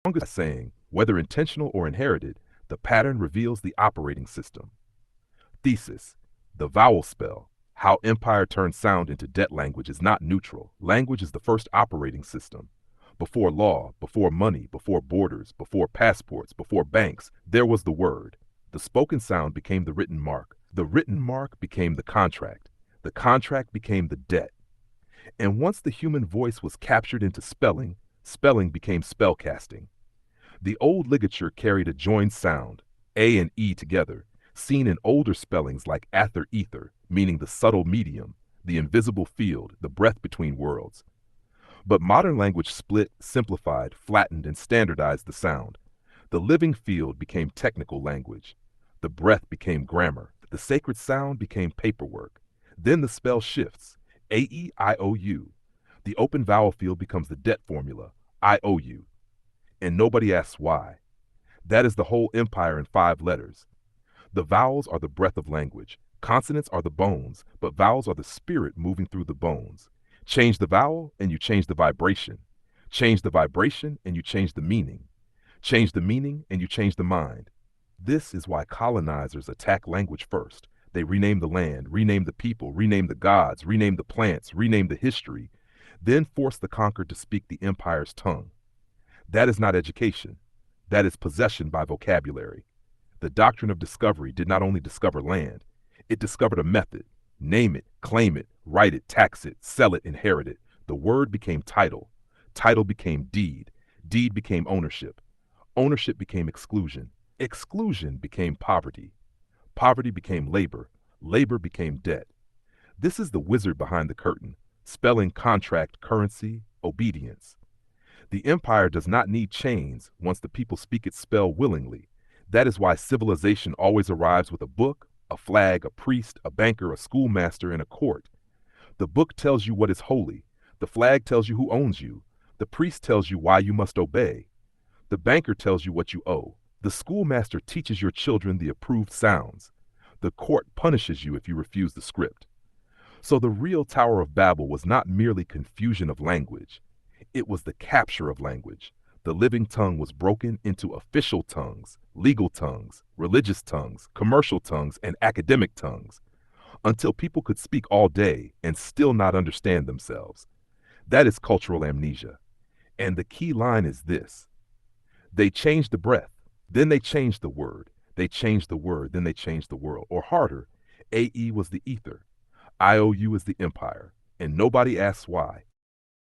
Strongest saying, whether intentional or inherited, the pattern reveals the operating system. Thesis: the vowel spell. How empire turned sound into debt language is not neutral. Language is the first operating system. Before law, before money, before borders, before passports, before banks, there was the word. The spoken sound became the written mark. The written mark became the contract. The contract became the debt. And once the human voice was captured into spelling, spelling became spellcasting. The old ligature carried a joined sound, A and E together, seen in older spellings like ather ether, meaning the subtle medium, the invisible field, the breath between worlds. But modern language split, simplified, flattened, and standardized the sound. The living field became technical language. The breath became grammar. The sacred sound became paperwork. Then the spell shifts, A-E-I-O-U. The open vowel field becomes the debt formula, I-O-U. And nobody asks why. That is the whole empire in 5 letters. The vowels are the breath of language. Consonants are the bones, but vowels are the spirit moving through the bones. Change the vowel and you change the vibration. Change the vibration and you change the meaning. Change the meaning and you change the mind. This is why colonizers attack language first. They rename the land, rename the people, rename the gods, rename the plants, rename the history, then force the conquered to speak the empire's tongue. That is not education. That is possession by vocabulary. The doctrine of discovery did not only discover land, it discovered a method. Name it, claim it, write it, tax it, sell it, inherit it. The word became title. Title became deed. Deed became ownership. Ownership became exclusion. Exclusion became poverty. Poverty became labor. Labor became debt. This is the wizard behind the curtain, spelling contract, currency, obedience. The empire does not need chains once the people speak its spell willingly. That is why civilization always arrives with a book, a flag, a priest, a banker, a schoolmaster, and a court. The book tells you what is holy. The flag tells you who owns you. The priest tells you why you must obey. The banker tells you what you owe. The schoolmaster teaches your children the approved sounds. The court punishes you if you refuse the script. So the real Tower of Babel was not merely confusion of language. It was the capture of language. The living tongue was broken into official tongues, legal tongues, religious tongues, commercial tongues, and academic tongues, until people could speak all day and still not understand themselves. That is cultural amnesia. And the key line is this: they changed the breath, then they changed the word. They changed the word, then they changed the world. Or harder, AE was the ether, IOU is the empire, and nobody asks why.